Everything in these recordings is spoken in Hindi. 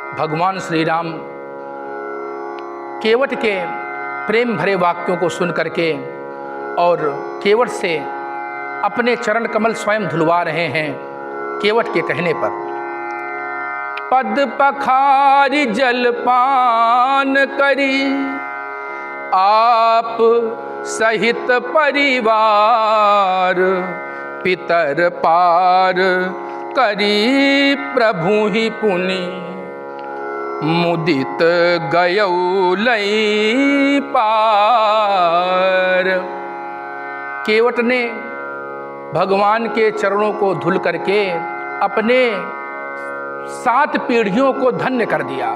भगवान श्री राम केवट के प्रेम भरे वाक्यों को सुन करके और केवट से अपने चरण कमल स्वयं धुलवा रहे हैं। केवट के कहने पर पद पखारी जलपान करी आप सहित परिवार, पितर पार करी प्रभु ही पुनि, मुदित गयौ लई पार। केवट ने भगवान के चरणों को धुल करके अपने 7 पीढ़ियों को धन्य कर दिया,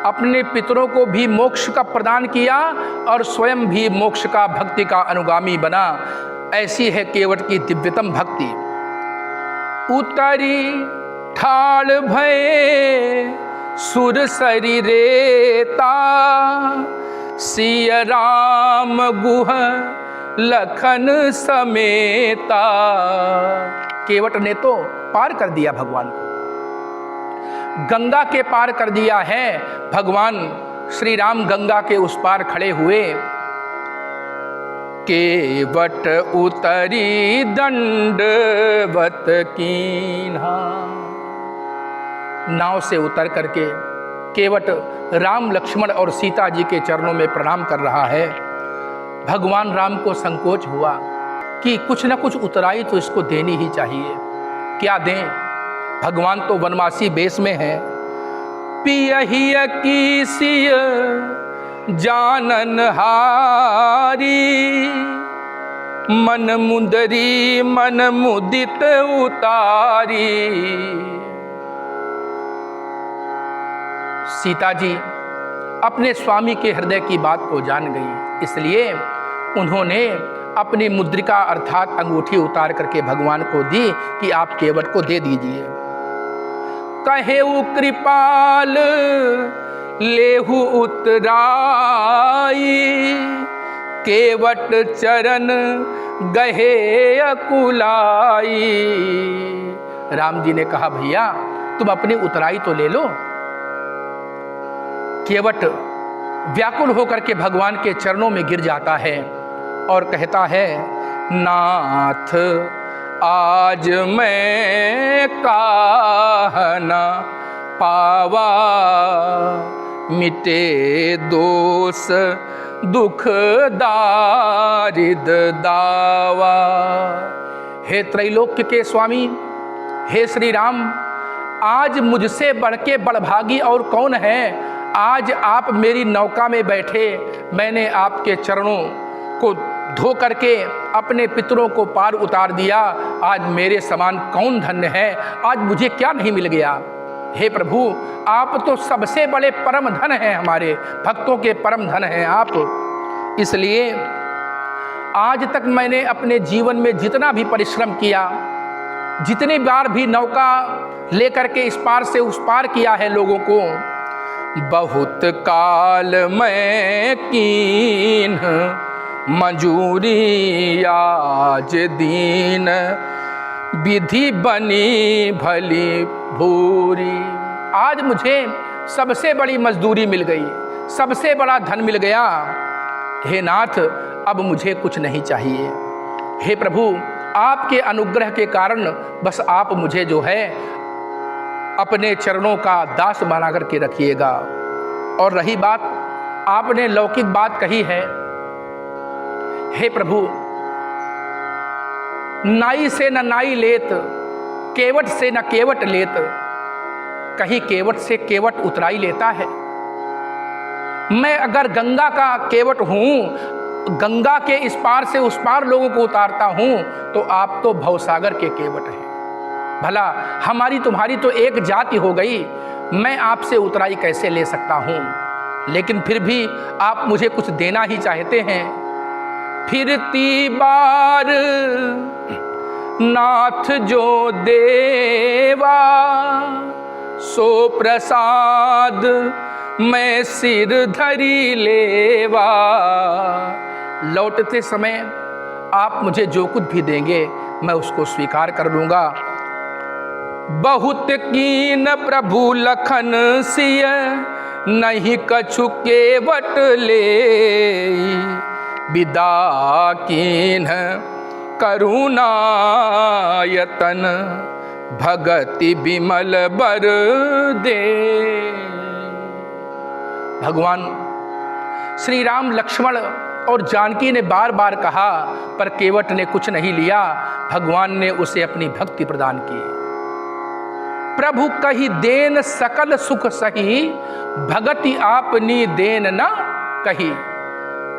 अपने पितरों को भी मोक्ष का प्रदान किया और स्वयं भी मोक्ष का भक्ति का अनुगामी बना। ऐसी है केवट की दिव्यतम भक्ति। उतरी ठाड़ भये सुर शरीरेता, सिय राम गुह लखन समेता। केवट ने तो पार कर दिया भगवान को, गंगा के पार कर दिया है। भगवान श्री राम गंगा के उस पार खड़े हुए। केवट उतरी दंडवत कीन्हा, नाव से उतर करके केवट राम लक्ष्मण और सीता जी के चरणों में प्रणाम कर रहा है। भगवान राम को संकोच हुआ कि कुछ न कुछ उतराई तो इसको देनी ही चाहिए। क्या दें? भगवान तो वनवासी बेस में है। पियहिय की सिय जानन हारी, मन मुंदरी मन मुदित उतारी। सीता जी अपने स्वामी के हृदय की बात को जान गई, इसलिए उन्होंने अपनी मुद्रिका अर्थात अंगूठी उतार करके भगवान को दी कि आप केवट को दे दीजिए। कहेउ कृपाल लेहु उतराई, केवट चरण गहे अकुलाई। राम जी ने कहा भैया तुम अपनी उतराई तो ले लो। केवट व्याकुल होकर के भगवान के चरणों में गिर जाता है और कहता है, नाथ आज मैं कहना पावा, मिटे दोष दुख दारिद दावा। हे त्रैलोक्य के स्वामी, हे श्री राम, आज मुझसे बढ़ के बड़भागी और कौन है। आज आप मेरी नौका में बैठे, मैंने आपके चरणों को धो करके अपने पितरों को पार उतार दिया। आज मेरे समान कौन धन्य है, आज मुझे क्या नहीं मिल गया। हे प्रभु, आप तो सबसे बड़े परम धन हैं, हमारे भक्तों के परम धन हैं आप। इसलिए आज तक मैंने अपने जीवन में जितना भी परिश्रम किया, जितनी बार भी नौका लेकर के इस पार से उस पार किया है लोगों को, बहुत काल मैं कीन मंजूरी आज दीन, विधि बनी भली भूरी। आज मुझे सबसे बड़ी मजदूरी मिल गई, सबसे बड़ा धन मिल गया। हे नाथ, अब मुझे कुछ नहीं चाहिए। हे प्रभु, आपके अनुग्रह के कारण बस आप मुझे जो है अपने चरणों का दास बना करके रखिएगा। और रही बात, आपने लौकिक बात कही है। हे प्रभु, नाई से न नाई लेत, केवट से न केवट लेत, कहीं केवट से केवट उतराई लेता है। मैं अगर गंगा का केवट हूँ, गंगा के इस पार से उस पार लोगों को उतारता हूँ, तो आप तो भवसागर के केवट हैं। भला हमारी तुम्हारी तो एक जाति हो गई, मैं आपसे उतराई कैसे ले सकता हूँ। लेकिन फिर भी आप मुझे कुछ देना ही चाहते हैं। फिरती बार नाथ जो देवा, सो प्रसाद मैं सिर धरी लेवा। लौटते समय आप मुझे जो कुछ भी देंगे मैं उसको स्वीकार कर लूँगा। बहुत कीन प्रभु लखन सिय, नहीं कछु केवट ले, विदा कीन करुणायतन, भगति बिमल बर दे। भगवान श्री राम, लक्ष्मण और जानकी ने बार बार कहा, पर केवट ने कुछ नहीं लिया। भगवान ने उसे अपनी भक्ति प्रदान की। प्रभु कही देन सकल सुख सही, भगति आपनी देन न कही।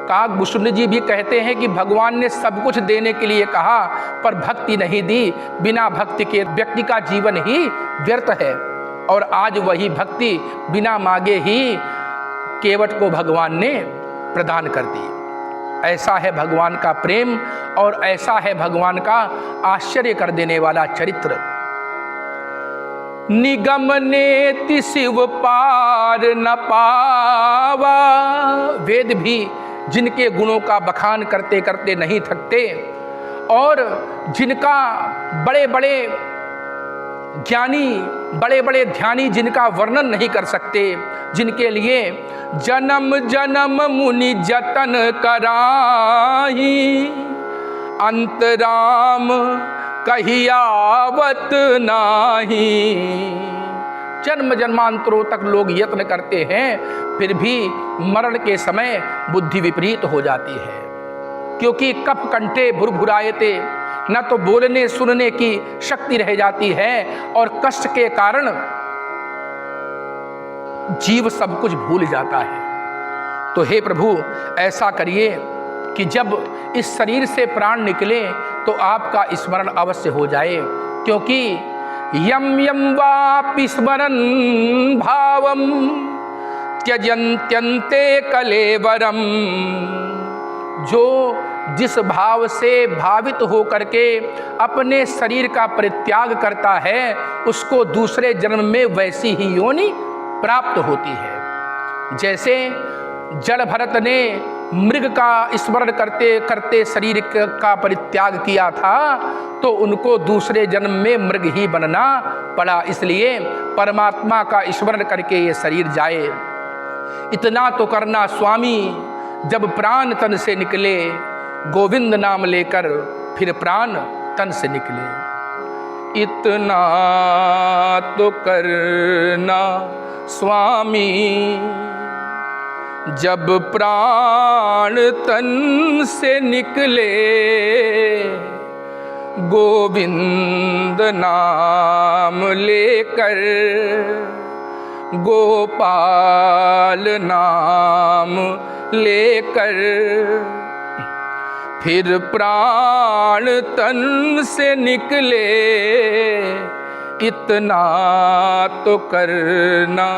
काकभूषुंड जी भी कहते हैं कि भगवान ने सब कुछ देने के लिए कहा, पर भक्ति नहीं दी। बिना भक्ति के व्यक्ति का जीवन ही व्यर्थ है। और आज वही भक्ति बिना मांगे ही केवट को भगवान ने प्रदान कर दी। ऐसा है भगवान का प्रेम, और ऐसा है भगवान का आश्चर्य कर देने वाला चरित्र। निगम नेति शिव पार न पावा, वेद भी जिनके गुणों का बखान करते करते नहीं थकते, और जिनका बड़े बड़े ज्ञानी, बड़े बड़े ध्यानी जिनका वर्णन नहीं कर सकते, जिनके लिए जन्म जन्म मुनि जतन कराही, अंतराम कहियावत नाही। जन्म जन्मांतरों तक लोग यत्न करते हैं, फिर भी मरण के समय बुद्धि विपरीत हो जाती है, क्योंकि कफ कंठे भुरभुरायते, न तो बोलने सुनने की शक्ति रह जाती है, और कष्ट के कारण जीव सब कुछ भूल जाता है। तो हे प्रभु, ऐसा करिए कि जब इस शरीर से प्राण निकले तो आपका स्मरण अवश्य हो जाए, क्योंकि यम यम वापि स्मरन् भावम त्यजन्त्यन्ते कलेवरम। जो जिस भाव से भावित होकर के अपने शरीर का परित्याग करता है, उसको दूसरे जन्म में वैसी ही योनि प्राप्त होती है। जैसे जड़ भरत ने मृग का स्मरण करते करते शरीर का परित्याग किया था, तो उनको दूसरे जन्म में मृग ही बनना पड़ा। इसलिए परमात्मा का स्मरण करके ये शरीर जाए। इतना तो करना स्वामी, जब प्राण तन से निकले, गोविंद नाम लेकर फिर प्राण तन से निकले। इतना तो करना स्वामी, जब प्राण तन से निकले, गोविंद नाम लेकर, गोपाल नाम लेकर, फिर प्राण तन से निकले। इतना तो करना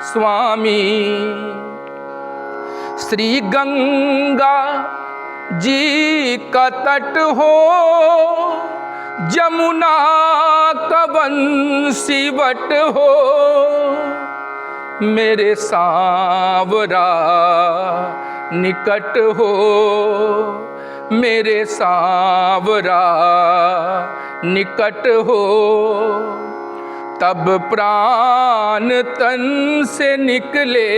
स्वामी। श्री गंगा जी का तट हो, जमुना का बंसीवट हो, मेरे सांवरा निकट हो, मेरे सांवरा निकट हो। तब प्राण तन से निकले,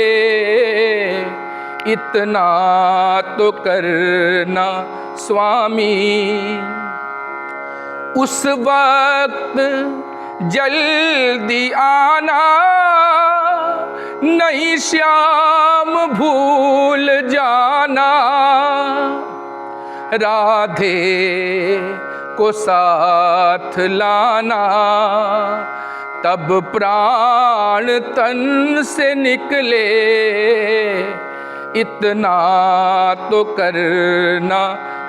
इतना तो करना स्वामी। उस वक्त जल्दी आना, नहीं श्याम भूल जाना, राधे को साथ लाना। तब प्राण तन से निकले, इतना तो करना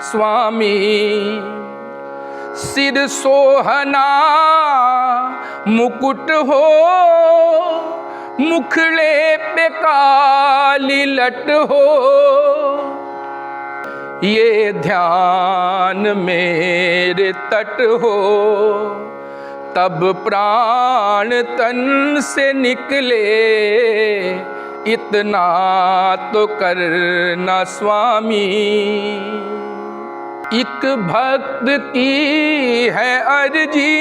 स्वामी। सिर सोहना मुकुट हो, मुखड़े पे काली लट हो, ये ध्यान मेरे तट हो। तब प्राण तन से निकले, इतना तो करना स्वामी। एक भक्त की है अर्जी,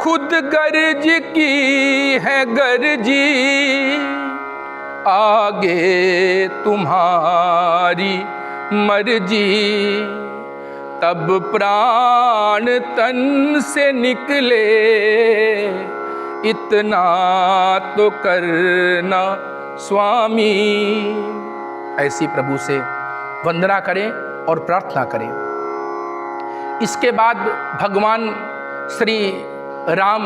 खुद गर्ज की है गर्जी, आगे तुम्हारी मर्जी। तब प्राण तन से निकले, इतना तो करना स्वामी। ऐसी प्रभु से वंदना करें और प्रार्थना करें। इसके बाद भगवान श्री राम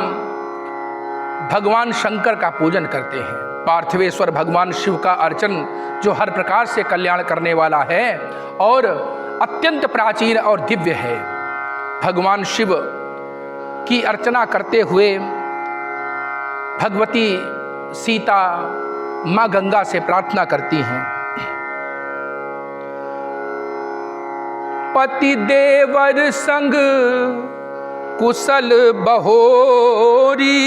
भगवान शंकर का पूजन करते हैं। पार्थिवेश्वर भगवान शिव का अर्चन जो हर प्रकार से कल्याण करने वाला है और अत्यंत प्राचीन और दिव्य है। भगवान शिव की अर्चना करते हुए भगवती सीता माँ गंगा से प्रार्थना करती हैं, पति देवर संग कुशल बहोरी,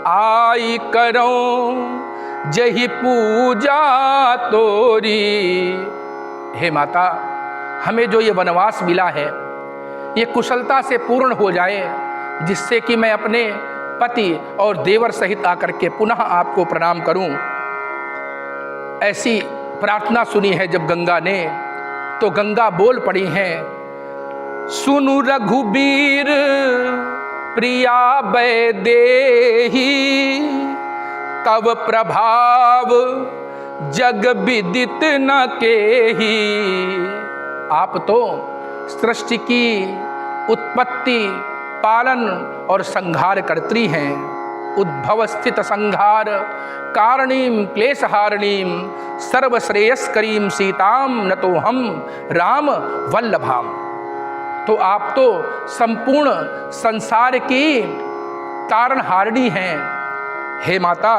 आई करो जही पूजा तोरी। हे माता, हमें जो ये वनवास मिला है ये कुशलता से पूर्ण हो जाए, जिससे कि मैं अपने पति और देवर सहित आकर के पुनः आपको प्रणाम करूं। ऐसी प्रार्थना सुनी है जब गंगा ने, तो गंगा बोल पड़ी हैं, सुनु रघुबीर प्रिया वैदेही, तव प्रभाव जग विदित न केही। आप तो सृष्टि की उत्पत्ति, पालन और संहार कर्त्री हैं। उद्भव स्थित संहार कारणीम क्लेशहारिणीम, सर्वश्रेयस्करीम सीताम न तो हम राम वल्लभाम। तो आप तो संपूर्ण संसार की कारणहारिणी हैं। हे माता,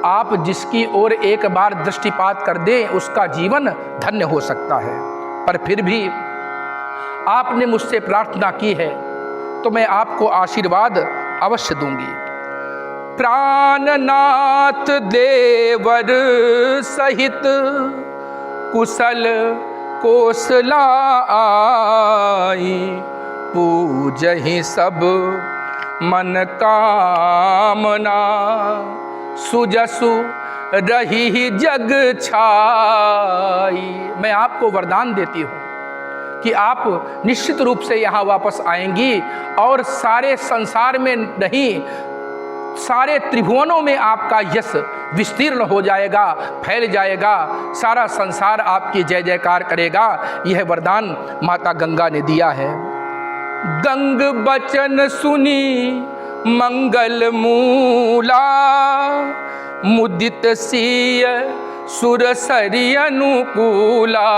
आप जिसकी ओर एक बार दृष्टिपात कर दें उसका जीवन धन्य हो सकता है, पर फिर भी आपने मुझसे प्रार्थना की है तो मैं आपको आशीर्वाद अवश्य दूंगी। प्राणनाथ देवर सहित कुशल कोसला आई, पूजहि सब मन कामना, सुजसु रही जग छाई। मैं आपको वरदान देती हूँ कि आप निश्चित रूप से यहाँ वापस आएंगी और सारे संसार में नहीं, सारे त्रिभुवनों में आपका यश विस्तीर्ण हो जाएगा, फैल जाएगा, सारा संसार आपकी जय जयकार करेगा। यह वरदान माता गंगा ने दिया है। गंग बचन सुनी मंगल मूला, मुदित सिय सुरसरी अनुकूला।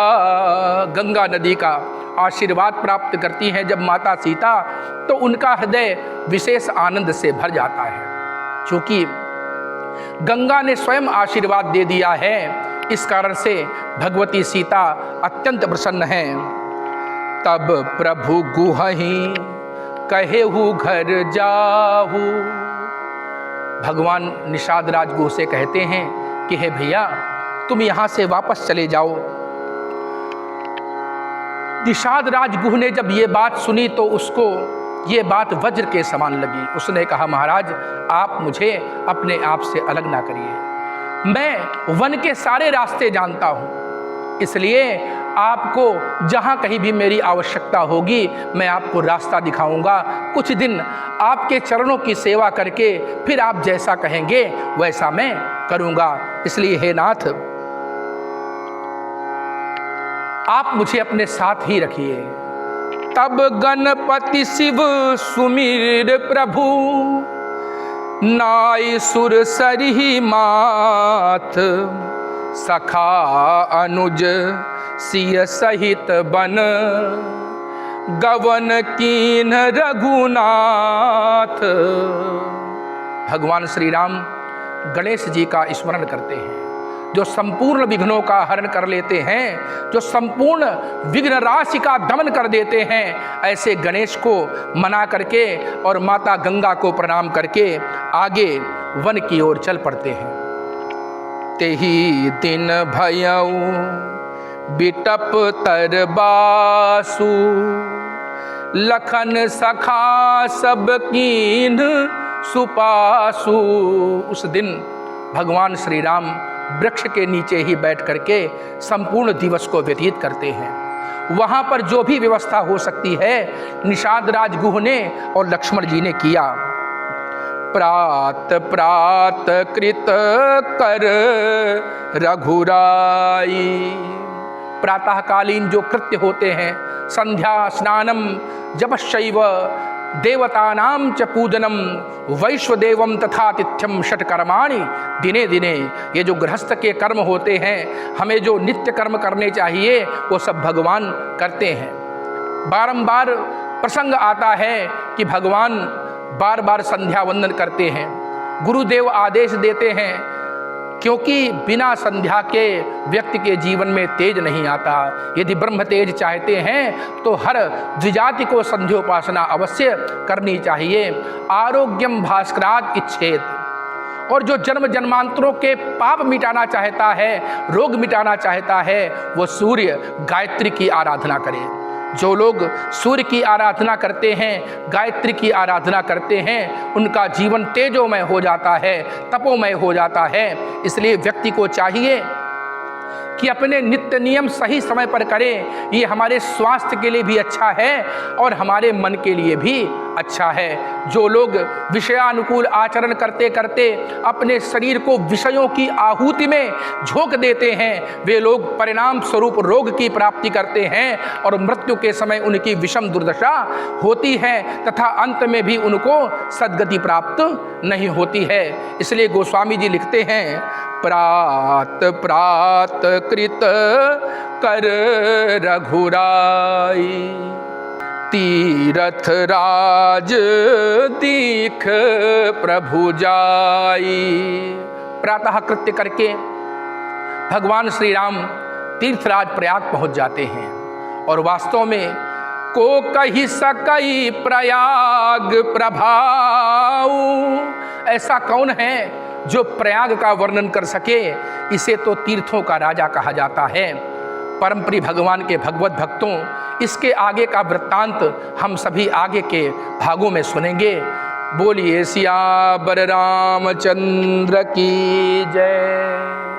गंगा नदी का आशीर्वाद प्राप्त करती हैं जब माता सीता, तो उनका हृदय विशेष आनंद से भर जाता है। क्योंकि गंगा ने स्वयं आशीर्वाद दे दिया है, इस कारण से भगवती सीता अत्यंत प्रसन्न हैं। तब प्रभु गुहहि कहेहु घर जाहू। भगवान निषाद राज गुह से कहते हैं कि हे भैया, तुम यहाँ से वापस चले जाओ। निषाद राज गुह ने जब ये बात सुनी तो उसको ये बात वज्र के समान लगी। उसने कहा, महाराज आप मुझे अपने आप से अलग ना करिए, मैं वन के सारे रास्ते जानता हूँ, इसलिए आपको जहाँ कहीं भी मेरी आवश्यकता होगी मैं आपको रास्ता दिखाऊंगा। कुछ दिन आपके चरणों की सेवा करके फिर आप जैसा कहेंगे वैसा मैं करूंगा। इसलिए हे नाथ, आप मुझे अपने साथ ही रखिए। तब गणपति शिव सुमिर प्रभु, नाई सुर सरही माथ, सखा अनुज सिय सहित बन, गवन कीन रघुनाथ। भगवान श्री राम गणेश जी का स्मरण करते हैं, जो संपूर्ण विघ्नों का हरण कर लेते हैं, जो संपूर्ण विघ्न राशि का दमन कर देते हैं। ऐसे गणेश को मना करके और माता गंगा को प्रणाम करके आगे वन की ओर चल पड़ते हैं। तेही दिन भयऊ बिटप तरबासु, लखन सखा सब कीन सुपासु। उस दिन भगवान श्री राम वृक्ष के नीचे ही बैठ करके संपूर्ण दिवस को व्यतीत करते हैं। वहाँ पर जो भी व्यवस्था हो सकती है निषाद राज गुह ने और लक्ष्मण जी ने किया। प्रात प्रात कृत कर रघुराई। प्रातःकालीन जो कृत्य होते हैं, संध्या स्नानम जपशैव देवतानां च पूजनम वैश्वदेवम तथातिथ्यम षट्कर्माणि दिने दिने। ये जो गृहस्थ के कर्म होते हैं, हमें जो नित्य कर्म करने चाहिए वो सब भगवान करते हैं। बारंबार प्रसंग आता है कि भगवान बार बार संध्या वंदन करते हैं। गुरुदेव आदेश देते हैं क्योंकि बिना संध्या के व्यक्ति के जीवन में तेज नहीं आता। यदि ब्रह्म तेज चाहते हैं तो हर द्विजाति को संध्योपासना अवश्य करनी चाहिए। आरोग्यम भास्करात् इच्छेत। और जो जन्म जन्मांतरों के पाप मिटाना चाहता है, रोग मिटाना चाहता है, वो सूर्य गायत्री की आराधना करे। जो लोग सूर्य की आराधना करते हैं, गायत्री की आराधना करते हैं, उनका जीवन तेजोमय हो जाता है, तपोमय हो जाता है। इसलिए व्यक्ति को चाहिए कि अपने नित्य नियम सही समय पर करें। ये हमारे स्वास्थ्य के लिए भी अच्छा है और हमारे मन के लिए भी अच्छा है। जो लोग विषयानुकूल आचरण करते करते अपने शरीर को विषयों की आहुति में झोंक देते हैं, वे लोग परिणाम स्वरूप रोग की प्राप्ति करते हैं और मृत्यु के समय उनकी विषम दुर्दशा होती है तथा अंत में भी उनको सद्गति प्राप्त नहीं होती है। इसलिए गोस्वामी जी लिखते हैं, प्रात प्रात कृत कर रघुराई, तीरथ राज दीख प्रभु जाई। प्रातः कृत्य करके भगवान श्री राम तीर्थराज प्रयाग पहुंच जाते हैं और वास्तव में को कही सकई प्रयाग प्रभाऊ। ऐसा कौन है जो प्रयाग का वर्णन कर सके। इसे तो तीर्थों का राजा कहा जाता है। परमप्रिय भगवान के भगवत भक्तों, इसके आगे का वृत्तांत हम सभी आगे के भागों में सुनेंगे। बोलिए सियावर रामचंद्र की जय।